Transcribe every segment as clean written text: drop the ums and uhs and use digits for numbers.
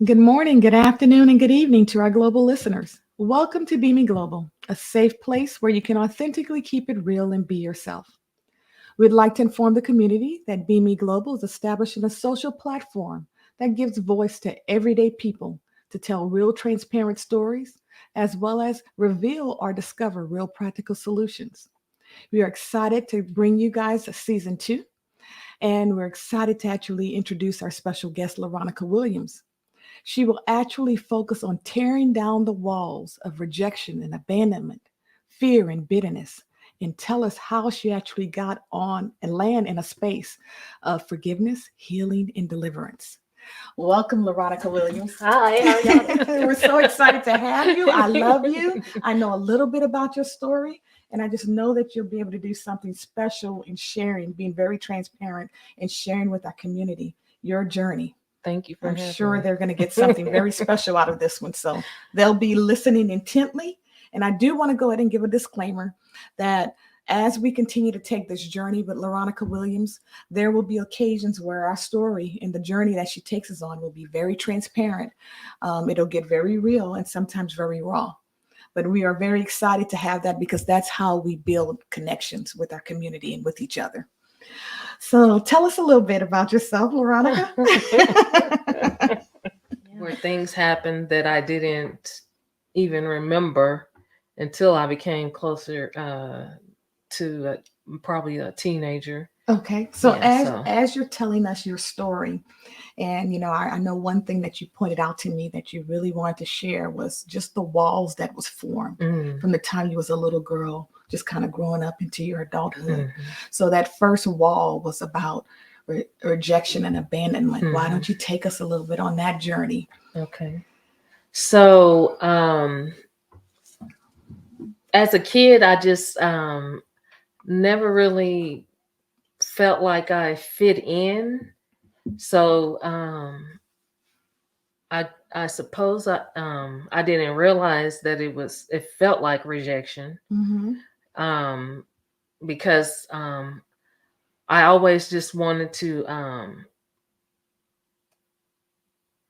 Good morning, good afternoon, and good evening to our global listeners. Welcome to Be Me Global, a safe place where you can authentically keep it real and be yourself. We'd like to inform the community that Be Me Global is establishing a social platform that gives voice to everyday people to tell real transparent stories, as well as reveal or discover real practical solutions. We are excited to bring you guys a season two, and we're excited to actually introduce our special guest, Laronica Williams. She will actually focus on tearing down the walls of rejection and abandonment, fear and bitterness, and tell us how she actually got on and land in a space of forgiveness, healing, and deliverance. Welcome, Laronica Williams. Hi, how are y'all? We're so excited to have you. I love you. I know a little bit about your story, and I just know that you'll be able to do something special in sharing, being very transparent, and sharing with our community your journey. Thank you for I'm having sure me. they're going to get something very special out of this one. So they'll be listening intently. And I do want to go ahead and give a disclaimer that as we continue to take this journey with Laronica Williams, there will be occasions where our story and the journey that she takes us on will be very transparent. It'll get very real and sometimes very raw. But we are very excited to have that because that's how we build connections with our community and with each other. So tell us a little bit about yourself, Laronica. Where things happened that I didn't even remember until I became closer to probably a teenager. Okay, so Yeah, as so. as you're telling us your story, and I know one thing that you pointed out to me that you really wanted to share was just the walls that was formed Mm, from the time you was a little girl, just kind of growing up into your adulthood. mm-hmm, So that first wall was about rejection and abandonment. Why mm-hmm. don't you take us a little bit on that journey? Okay. So, as a kid, I just never really felt like I fit in. So, I suppose I didn't realize that it felt like rejection. Mm-hmm. Um because I always just wanted to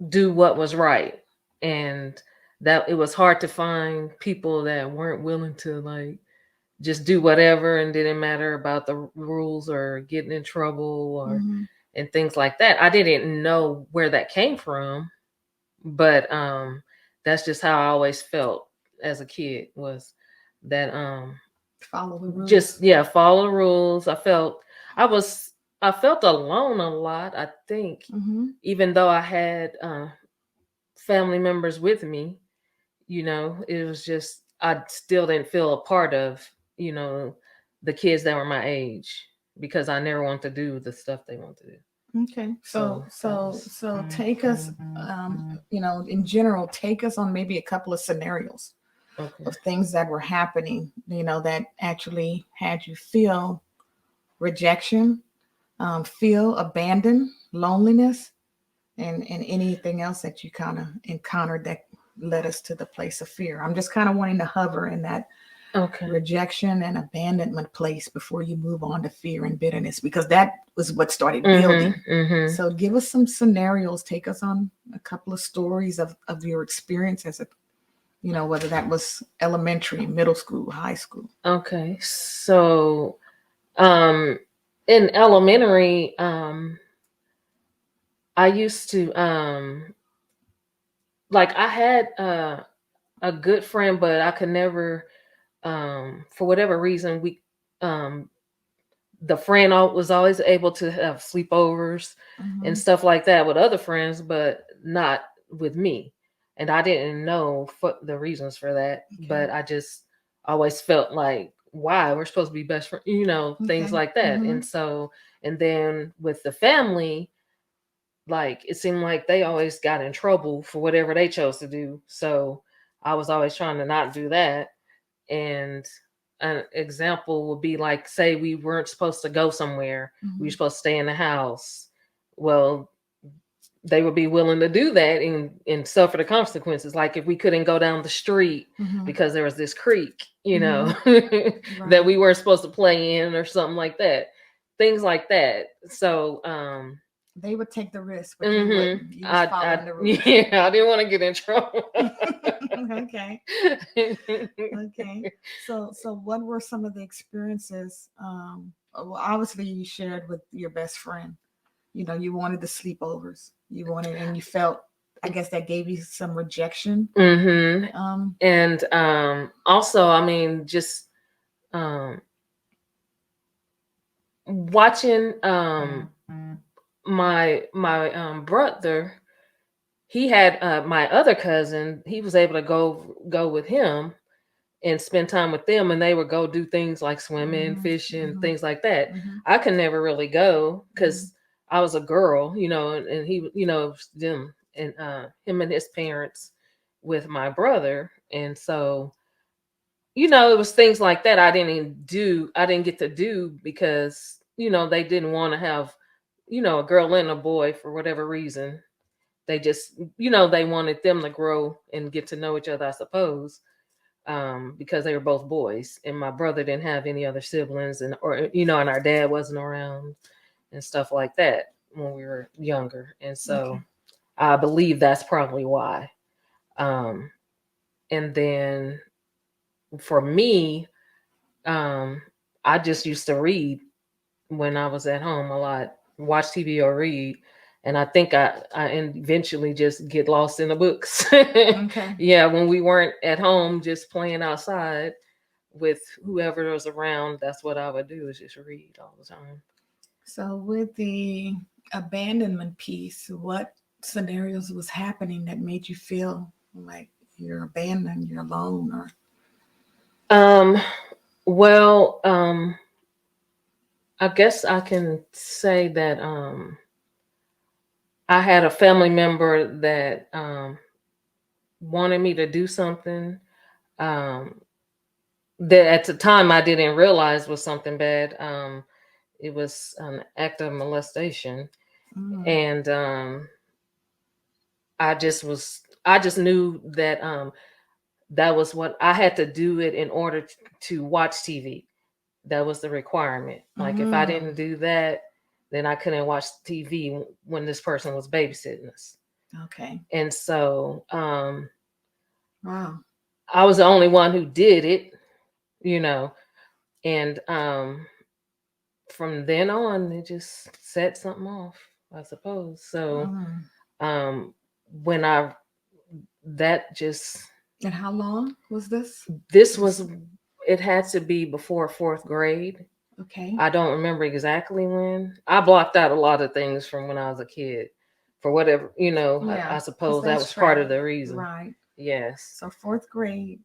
do what was right, and that it was hard to find people that weren't willing to like just do whatever and didn't matter about the rules or getting in trouble or Mm-hmm. and things like that. I didn't know where that came from, but that's just how I always felt as a kid, was that Follow the rules. just, yeah, follow the rules. I felt alone a lot, I think, Mm-hmm. even though I had family members with me. It was just, I still didn't feel a part of, you know the kids that were my age, because I never wanted to do the stuff they want to do. Okay, so So that so was. so take us, in general, take us on maybe a couple of scenarios Okay. of things that were happening, that actually had you feel rejection, feel abandoned, loneliness, and anything else that you kind of encountered that led us to the place of fear. I'm just kind of wanting to hover in that Okay. rejection and abandonment place before you move on to fear and bitterness, because that was what started building. Mm-hmm. Mm-hmm. So give us some scenarios, take us on a couple of stories of your experience as a, whether that was elementary, middle school, high school. Okay. So, um, in elementary, I used to, like, I had a good friend, but I could never, for whatever reason, um the friend was always able to have sleepovers and Mm-hmm. stuff like that with other friends, but not with me. And I didn't know the reasons for that, Okay. but I just always felt like, why, we're supposed to be best friends, things Okay. like that. Mm-hmm. And so, and then with the family, like, it seemed like they always got in trouble for whatever they chose to do. So I was always trying to not do that. And an example would be, like, say we weren't supposed to go somewhere, we were Mm-hmm. supposed to stay in the house. Well, they would be willing to do that and suffer the consequences. Like, if we couldn't go down the street Mm-hmm. because there was this creek, Mm-hmm. that Right. we weren't supposed to play in or something like that. Things like that. So, They would take the risk, but you wouldn't. You was following the rules. Yeah, I didn't want to get in trouble. Okay. Okay. So what were some of the experiences? Well, obviously you shared with your best friend. You know, you wanted the sleepovers. You wanted, and you felt, I guess that gave you some rejection. And also, I mean, just watching my brother. He had my other cousin. He was able to go with him and spend time with them, and they would go do things like swimming, fishing, things like that. I could never really go because I was a girl, you know, and he, you know, it was them and him and his parents with my brother, and so, you know, it was things like that I didn't get to do because, you know, they didn't want to have, you know, a girl and a boy for whatever reason. They just, you know, they wanted them to grow and get to know each other, I suppose, because they were both boys, and my brother didn't have any other siblings, and or you know, and our dad wasn't around and stuff like that when we were younger, and so I believe that's probably why. Um, and then for me, I just used to read when I was at home a lot, watch TV or read. And I think I eventually just get lost in the books. Okay. Yeah, when we weren't at home just playing outside with whoever was around, that's what I would do, is just read all the time. So with the abandonment piece, what scenarios was happening that made you feel like you're abandoned, you're alone, or Um, well, I guess I can say that I had a family member that wanted me to do something um, that at the time I didn't realize was something bad. It was an act of molestation, and I just knew that that was what I had to do it in order to watch TV. That was the requirement. Like if I didn't do that, then I couldn't watch TV when this person was babysitting us. Okay. And so Wow. I was the only one who did it, you know, and from then on it just set something off, I suppose. So um when I that just And how long was this? this was it had to be before fourth grade. Okay. I don't remember exactly when. I blocked out a lot of things from when I was a kid for whatever, you know, Yeah, I 'cause suppose that that's was part of traumatic. the reason. Right. Yes. So fourth grade,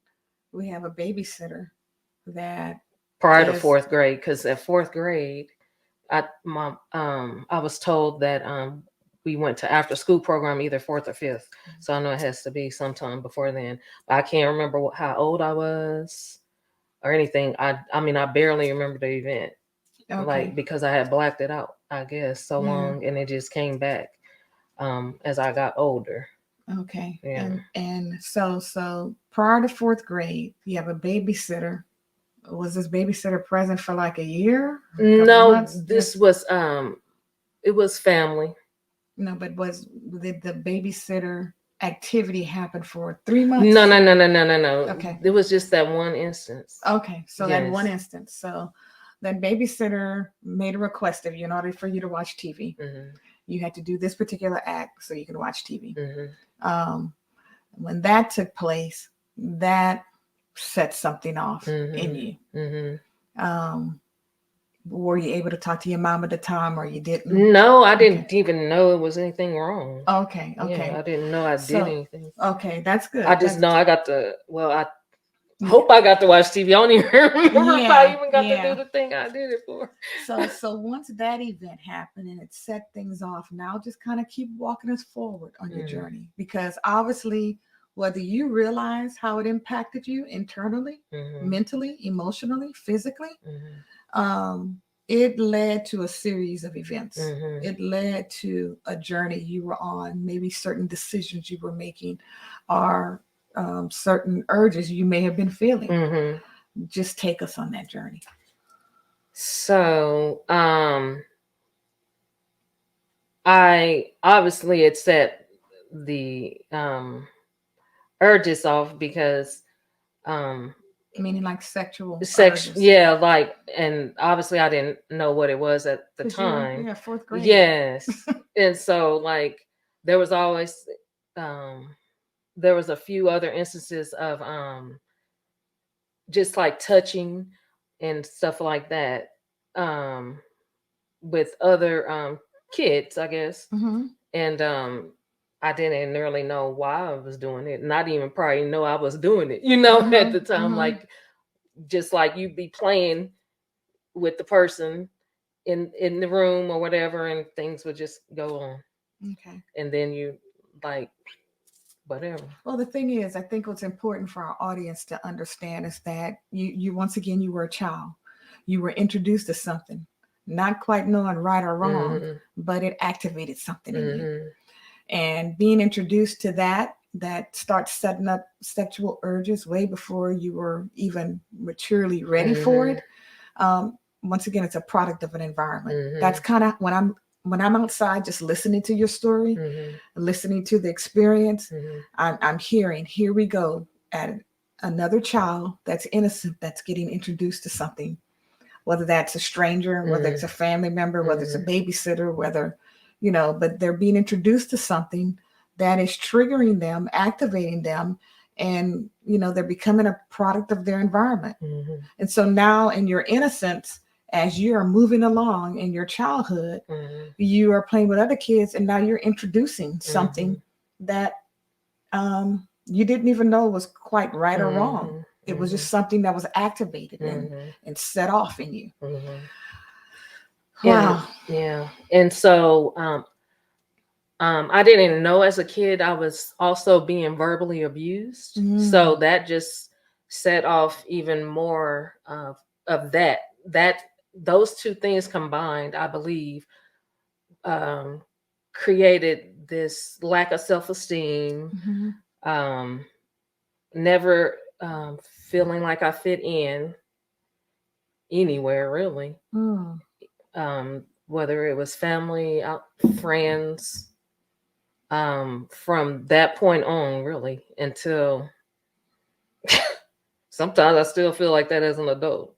we have a babysitter that Prior to is fourth grade, because at fourth grade, I was told that we went to after school program either fourth or fifth. So I know it has to be sometime before then. But I can't remember how old I was or anything. I mean I barely remember the event. okay. Like because I had blacked it out, I guess, so Yeah. long, and it just came back as I got older. Okay. Yeah. And so prior to fourth grade, you have a babysitter. Was this babysitter present for like a year? A couple No, months? this was it was family. No, but did the babysitter activity happen for 3 months? No. Okay. It was just that one instance. Okay. So that one Yes. instance. So that babysitter made a request of you in order for you to watch TV. You had to do this particular act so you could watch TV. When that took place, that set something off in you. Were you able to talk to your mom at the time, or you didn't? No, I didn't even know it was anything wrong. Okay. Yeah, I didn't know I did anything. Okay, that's good. I just know I got to. Well, I hope I got to watch TV. I don't even remember if I even got to do the thing I did it for. So once that event happened and it set things off, now just kind of keep walking us forward on your journey, because obviously, whether you realize how it impacted you internally, mentally, emotionally, physically, it led to a series of events. It led to a journey you were on, maybe certain decisions you were making, or certain urges you may have been feeling. Just take us on that journey. So, I obviously it set the urges off because um Meaning like sexual urges. yeah, like, and obviously I didn't know what it was at the Because you were, time. yeah, fourth grade. Yes. And so like there was always um there was a few other instances of just like touching and stuff like that um with other kids, I guess. Mm-hmm. And I didn't really know why I was doing it. Not even probably know I was doing it, at the Mm-hmm. time. Mm-hmm. Like just like you'd be playing with the person in the room or whatever, and things would just go on. Okay. And then you like whatever. Well, the thing is, I think what's important for our audience to understand is that you once again, you were a child. You were introduced to something, not quite knowing right or wrong, Mhm. but it activated something in you. Mhm. And being introduced to that starts setting up sexual urges way before you were even maturely ready for Mhm. it. Once again, it's a product of an environment. That's Mhm. kind of when I'm outside just listening to your story, Mhm. listening to the experience, Mhm. I'm hearing, here we go at another child that's innocent, that's getting introduced to something, whether that's a stranger, whether it's a family member, whether it's a Mhm. babysitter, whether, but they're being introduced to something that is triggering them, activating them, and, they're becoming a product of their environment. Mhm. And so now in your innocence, as you are moving along in your childhood, Mhm. you are playing with other kids, and now you're introducing something Mhm. that you didn't even know was quite right or wrong. Mhm. It was just Mhm. something that was activated and Mhm. set off in you. Mhm. And Wow. yeah, and so I didn't know as a kid I was also being verbally abused. So Mm. that just set off even more of that. That those two things combined, I believe, um, created this lack of self esteem. Mm-hmm. Um, never feeling like I fit in anywhere really. Mm. Whether it was family, friends, from that point on, really, until sometimes I still feel like that as an adult.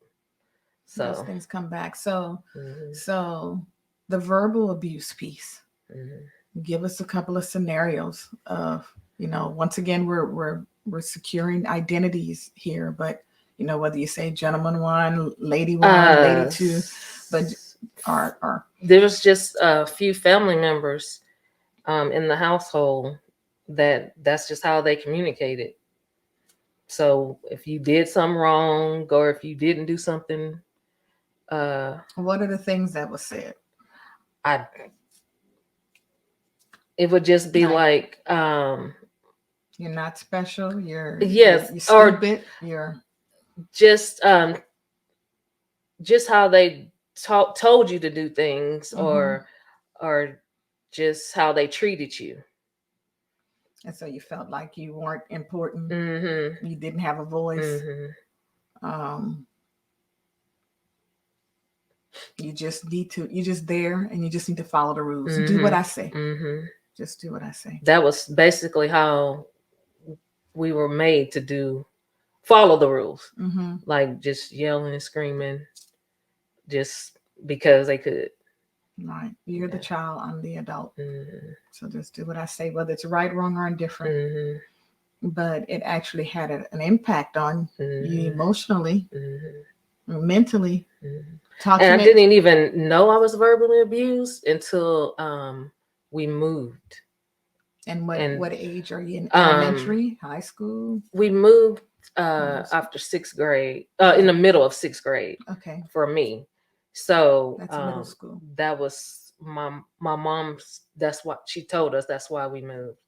Those So, things come back. So, mhm, so the verbal abuse piece. mhm. Give us a couple of scenarios of, once again, we're securing identities here, but whether you say gentleman one, lady one, lady two, but are There was just a few family members in the household that's just how they communicated. So if you did something wrong or if you didn't do something, uh, what are the things that was said? I it would just be Like, like, you're not special. You're you're, yes, you're or stupid. You're just how they told you to do things, mm-hmm. or just how they treated you. And so you felt like you weren't important. Mhm. You didn't have a voice. Mhm. Um, you're just there, and you just need to follow the rules. Do what Mhm. I say. Mhm. Just do what I say. That was basically how we were made to follow the rules. Mm-hmm. Like just yelling and screaming just because they could. Right. You're the Yeah. child. I'm the adult. Mhm. So just do what I say, whether it's right, wrong, or indifferent. Mhm. But it actually had an impact on you Mhm. emotionally, Mhm. mentally. Mhm. Talk to And I me. didn't even know I was verbally abused until we moved. And And what age are you in? um Elementary, high school, we moved middle school? after 6th grade, in Okay. the middle of 6th grade Okay. for me. So That's middle school. that was my mom's. That's what she told us. That's why we moved,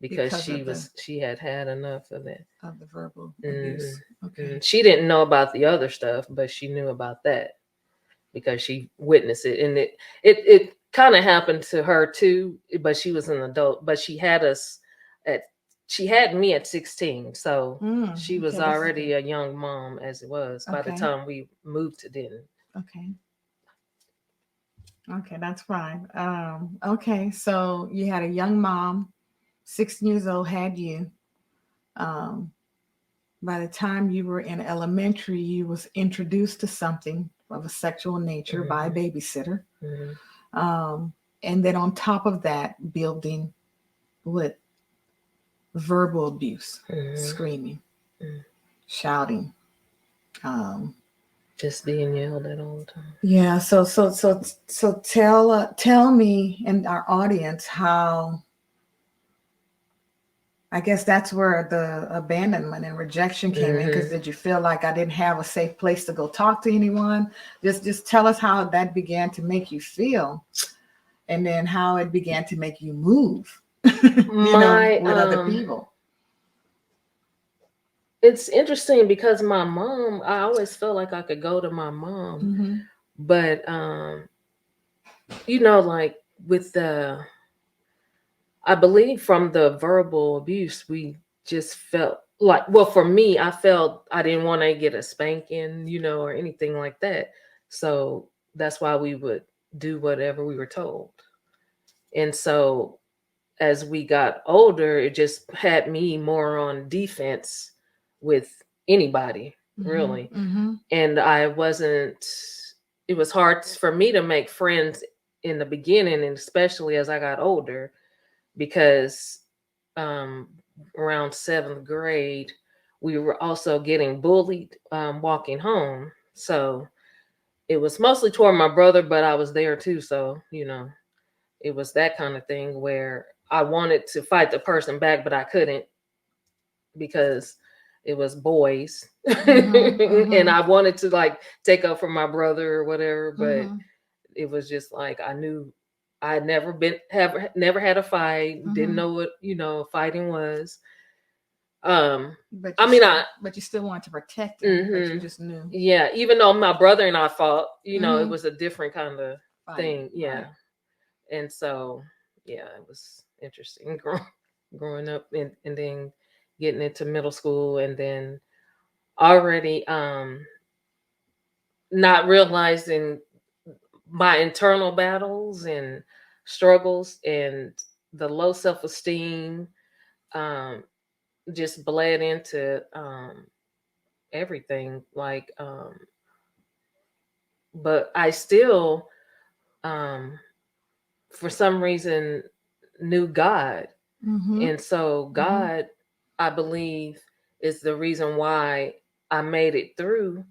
because Because of the she had had enough of it. verbal abuse. Hmm. Okay. She didn't know about the other stuff, but she knew about that because she witnessed it, and it kind of happened to her too. But she was an adult. But at she had me at 16, so she was Okay. That's already a young mom as it was by the okay. time we moved to Denton. Okay. Okay, that's fine. Okay, so you had a young mom, 16 years old, had you. Um, by the time you were in elementary, you was introduced to something of a sexual nature by a Mm-hmm. babysitter. Mm-hmm. Um, and then on top of that, building with verbal abuse, Mm-hmm. screaming, Mm-hmm. shouting. Um, Just being yelled at all the time. yeah. So tell me and our audience how. I guess that's where the abandonment and rejection came in. Because Mm-hmm. did you feel like I didn't have a safe place to go talk to anyone? Just tell us how that began to make you feel, and then how it began to make you move. My With other people. it's interesting because my mom, I always felt like I could go to my mom, Mm-hmm. but like with the, I believe from the verbal abuse, we just felt like, well, for me, I felt I didn't want to get a spanking, or anything like that. So that's why we would do whatever we were told. And so as we got older, it just had me more on defense with anybody, Mm-hmm. really. Mm-hmm. And it was hard for me to make friends in the beginning, and especially as I got older, because um, around seventh grade, we were also getting bullied walking home. So it was mostly toward my brother, but I was there too. So, it was that kind of thing where I wanted to fight the person back, but I couldn't because it was boys. Mm-hmm. And Mm-hmm. I wanted to like take up for my brother or whatever, but Mm-hmm. it was just like I knew I had never had a fight, didn't Mm-hmm. know what, fighting was. Um But I mean I you still wanted to protect him, but you mhm. just knew. Yeah, even though my brother and I fought, it Mm-hmm. was a different kind of Fighting, thing. Yeah. right? And so, yeah, it was interesting growing up, and then getting into middle school, and then already not realizing my internal battles and struggles, and the low self-esteem um just bled into everything, like but I still um for some reason knew God. Mm-hmm. And so Mm-hmm. God, I believe, is the reason why I made it through,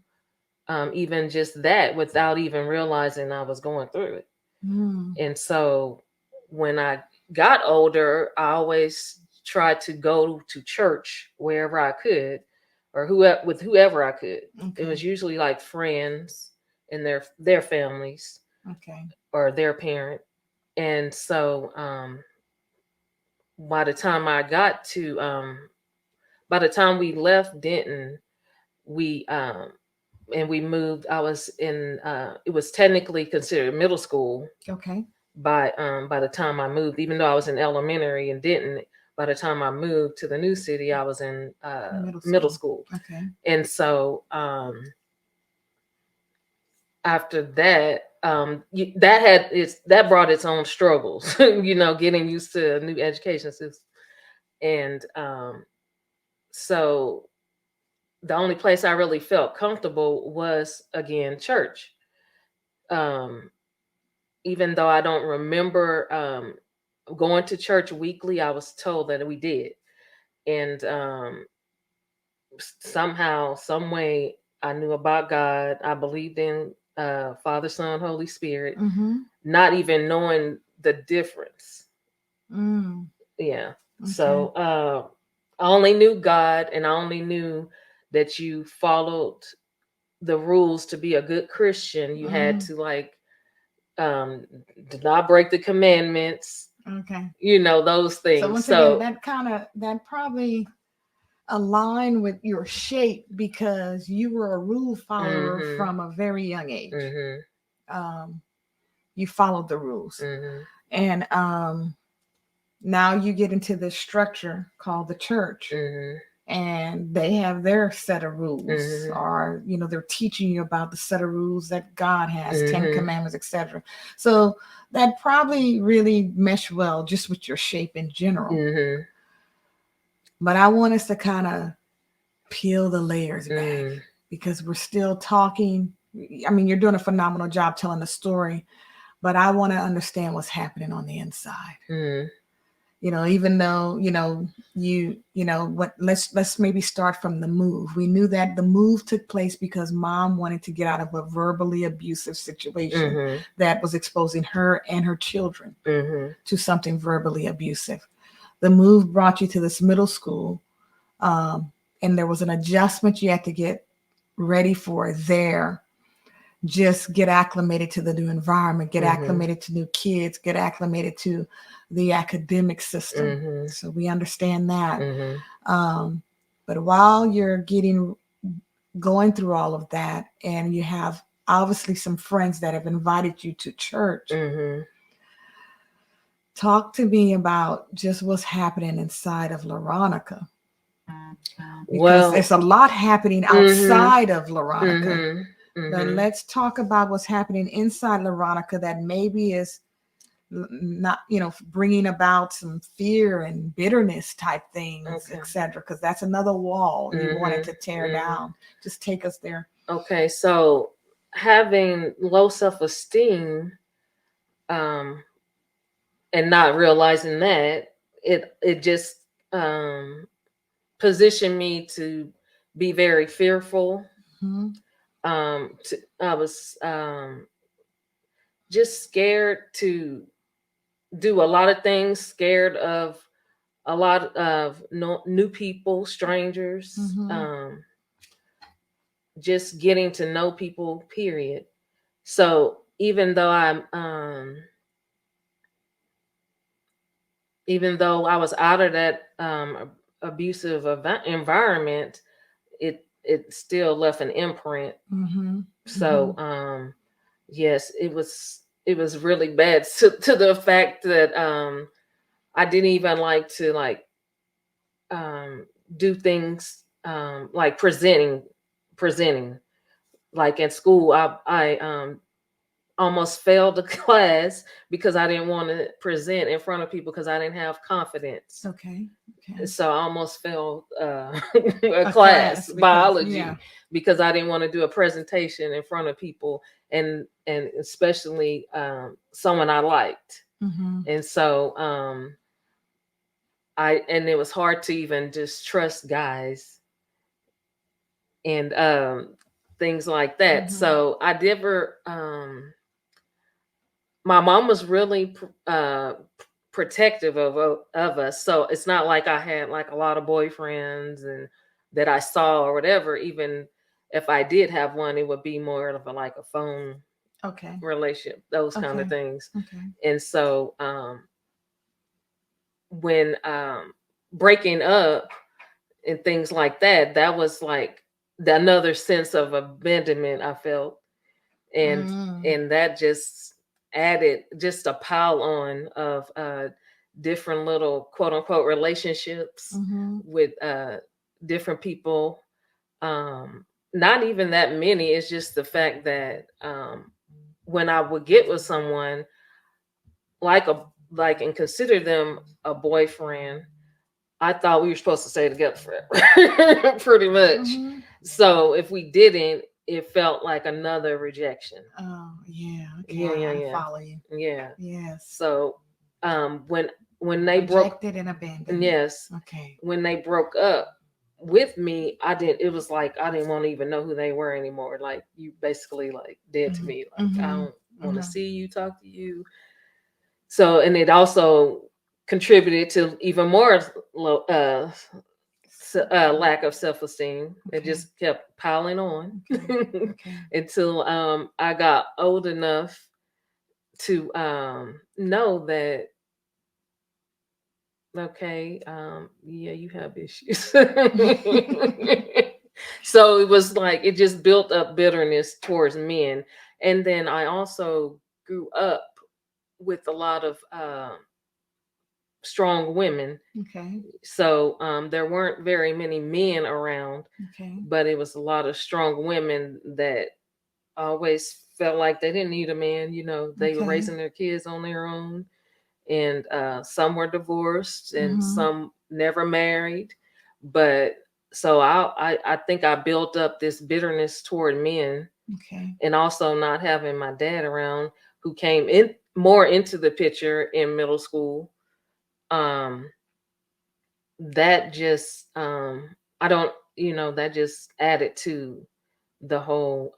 even just that, without even realizing I was going through it. Mm. And so when I got older, I always tried to go to church wherever I could, or whoever I could. It Okay. was usually like friends and their families Okay. or their parent. And so by the time I got to by the time we left Denton, we and we moved. I was in it was technically considered middle school Okay. by the time I moved, even though I was in elementary in Denton. By the time I moved to the new city, I was in Middle middle school. school. Okay. And so after that, that brought its own struggles, getting used to a new education system. And so the only place I really felt comfortable was, again, church. Um, Even though I don't remember going to church weekly, I was told that we did. And somehow, some way, I knew about God. I believed in Father, Son, Holy Spirit, Mm-hmm. not even knowing the difference. Mm. Yeah. Okay. So I only knew God, and I only knew that you followed the rules to be a good Christian. You had Mm. to like um do not break the commandments, Okay. those So things. once again, So that probably aligned with your shape because you were a rule follower mhm. from a very young age. Mhm. Um, you followed the rules, Mhm. and now you get into this structure called the church, Mhm. and they have their set of rules, or they're teaching you about the set of rules that God has, 10 commandments, etc. So that probably really mesh well just with your shape in general. But I want us to kind of peel the layers back, because we're still talking. I mean, you're doing a phenomenal job telling the story, but I want to understand what's happening on the inside. Even though let's maybe start from the move. We knew that the move took place because mom wanted to get out of a verbally abusive situation that was exposing her and her children to something verbally abusive. The move brought you to this middle school, and there was an adjustment you had to get ready for there. Just get acclimated to the new environment, get acclimated to new kids, get acclimated to the academic system. So we understand that. But while you're going through all of that, and you have obviously some friends that have invited you to church, talk to me about just what's happening inside of Laronica. Because there's a lot happening outside of Laronica. But let's talk about what's happening inside Laronica that maybe is not, bringing about some fear and bitterness type things, etc. Because that's another wall you wanted to tear down. Just take us there. Okay, so having low self-esteem, and not realizing that, it just positioned me to be very fearful. I was just scared to do a lot of things, scared of a lot of new people, strangers, just getting to know people, period. So even though I was out of that abusive environment, it still left an imprint. So yes, it was really bad to the fact that I didn't even like to do things like presenting. Like in school, I almost failed the class because I didn't want to present in front of people because I didn't have confidence. Okay. So I almost failed a class, biology, because I didn't want to do a presentation in front of people, and especially someone I liked. And so and it was hard to even just trust guys and things like that. So I never my mom was really protective of us. So it's not like I had like a lot of boyfriends and that I saw or whatever. Even if I did have one, it would be more of a phone relationship, those kind of things. And so when breaking up and things like that, that was like another sense of abandonment I felt. And that just added just a pile on of different little quote unquote relationships with different people. Not even that many. It's just the fact that when I would get with someone and consider them a boyfriend, I thought we were supposed to stay together forever, pretty much. So if we didn't, it felt like another rejection. Oh yeah, okay. Yeah. I follow you. Yeah. Yes. So when they rejected and abandoned. Yes. Okay. When they broke up with me, it was like I didn't want to even know who they were anymore. Like, you basically like dead to me. Like, I don't want to see you, talk to you. So, and it also contributed to even more lack of self-esteem. It just kept piling on until I got old enough to know that, okay, yeah, you have issues. So it was like it just built up bitterness towards men. And then I also grew up with a lot of strong women. Okay. So there weren't very many men around, Okay. but it was a lot of strong women that always felt like they didn't need a man. They were Okay. raising their kids on their own, and some were divorced, and Mm-hmm. some never married. But so I think I built up this bitterness toward men, Okay. and also not having my dad around, who came in more into the picture in middle school. Um, that just I don't that just added to the whole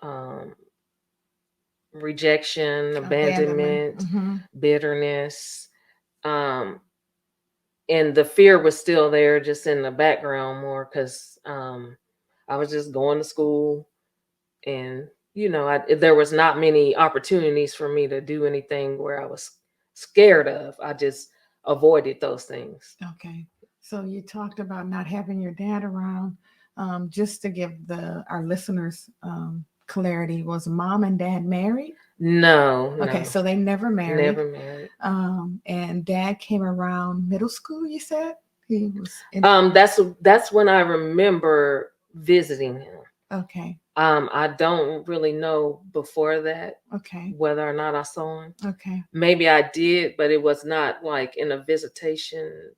rejection, Abandonment. abandonment, Mm-hmm. bitterness. um and the fear was still there, just in the background more, because I was just going to school, and there was not many opportunities for me to do anything where I was scared of. I just avoided those things. Okay. So you talked about not having your dad around. Just to give our listeners clarity, was mom and dad married? No, Okay, no, so they never married. never married. And dad came around middle school, you said? He was in. That's when I remember visiting him. Okay, I don't really know before that okay, whether or not I saw him. okay. Maybe I did, but it was not like in a visitation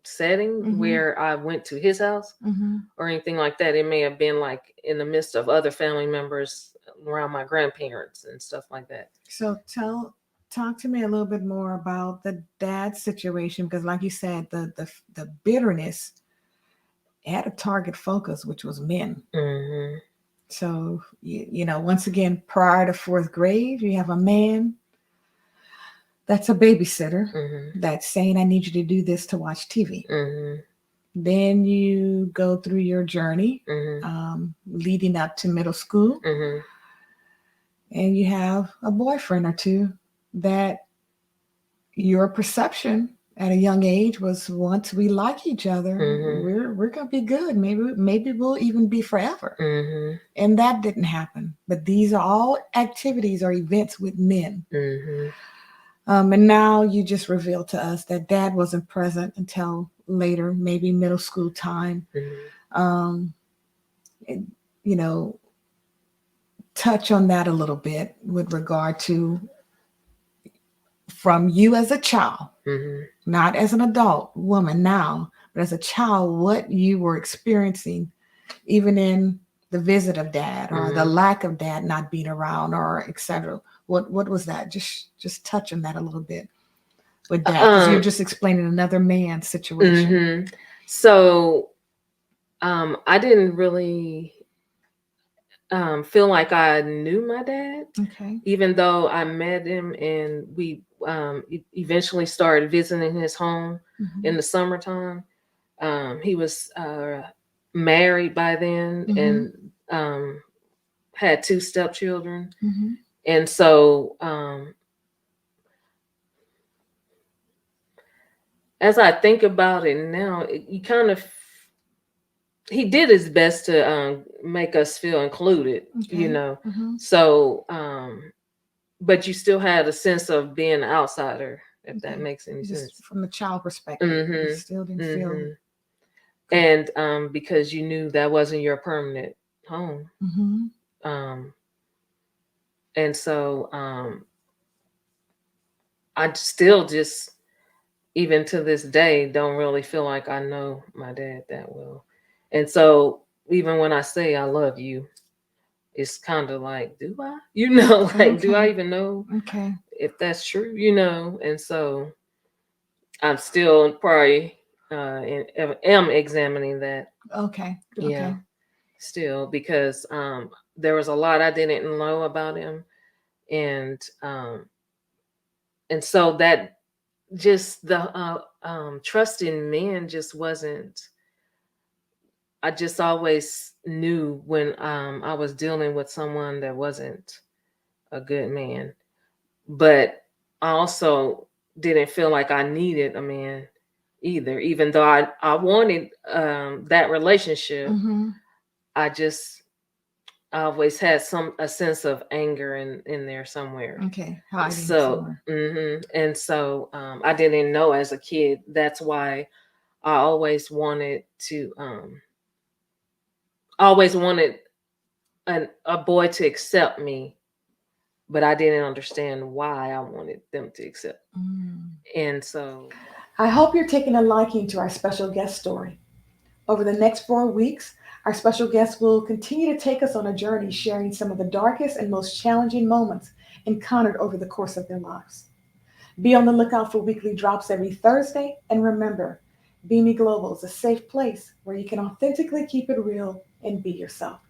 setting Mm-hmm, where I went to his house mm-hmm. or anything like that. It may have been like in the midst of other family members around my grandparents and stuff like that. So talk to me a little bit more about the dad situation, because like you said, the bitterness had a target focus, which was men. Mm-hmm. So, once again, prior to fourth grade, you have a man that's a babysitter Mm-hmm. that's saying, I need you to do this to watch TV. Mm-hmm. Then you go through your journey Mm-hmm. leading up to middle school, Mm-hmm. and you have a boyfriend or two that your perception at a young age was, once we like each other, Mm-hmm. we're gonna be good. Maybe we'll even be forever. Mm-hmm. And that didn't happen. But these are all activities or events with men. Mm-hmm. And now you just revealed to us that dad wasn't present until later, maybe middle school time. Mm-hmm. Um, and, you know, touch on that a little bit with regard to, from you as a child, Mm-hmm. not as an adult woman now, but as a child, what you were experiencing, even in the visit of dad or the Mm-hmm. lack of dad not being around, or etc. What was that? Just touch on that a little bit with dad, because you're just explaining another man's situation. Mm-hmm. So I didn't really feel like I knew my dad, Okay. even though I met him and we eventually started visiting his home Mm-hmm. in the summertime. He was married by then, Mm-hmm. and had two stepchildren. Mm-hmm. And so as I think about it now, you kind of he did his best to make us feel included, Okay. Mm-hmm. So but you still had a sense of being an outsider, if that Okay. makes any Just sense. from the child perspective, you Mm-hmm. still didn't feel Mm-hmm. good. And because you knew that wasn't your permanent home. Mm-hmm. um and so I still just, even to this day, don't really feel like I know my dad that well. And so even when I say I love you, it's kind of like, do I? Like, do I Okay. even know Okay. if that's true? And so I'm still probably am examining that. Okay. Yeah, Okay. still, because there was a lot I didn't know about him, and so that just the trust in men just wasn't. I just always knew when I was dealing with someone that wasn't a good man, but I also didn't feel like I needed a man either. Even though I wanted that relationship, Mm-hmm. I just I always had a sense of anger in there somewhere. Okay, hiding So, somewhere. and so I didn't know as a kid. That's why I always wanted a boy to accept me, but I didn't understand why I wanted them to accept. Mm. And so, I hope you're taking a liking to our special guest story. Over the next 4 weeks, our special guest will continue to take us on a journey sharing some of the darkest and most challenging moments encountered over the course of their lives. Be on the lookout for weekly drops every Thursday, and remember, Beamy Global is a safe place where you can authentically keep it real and be yourself.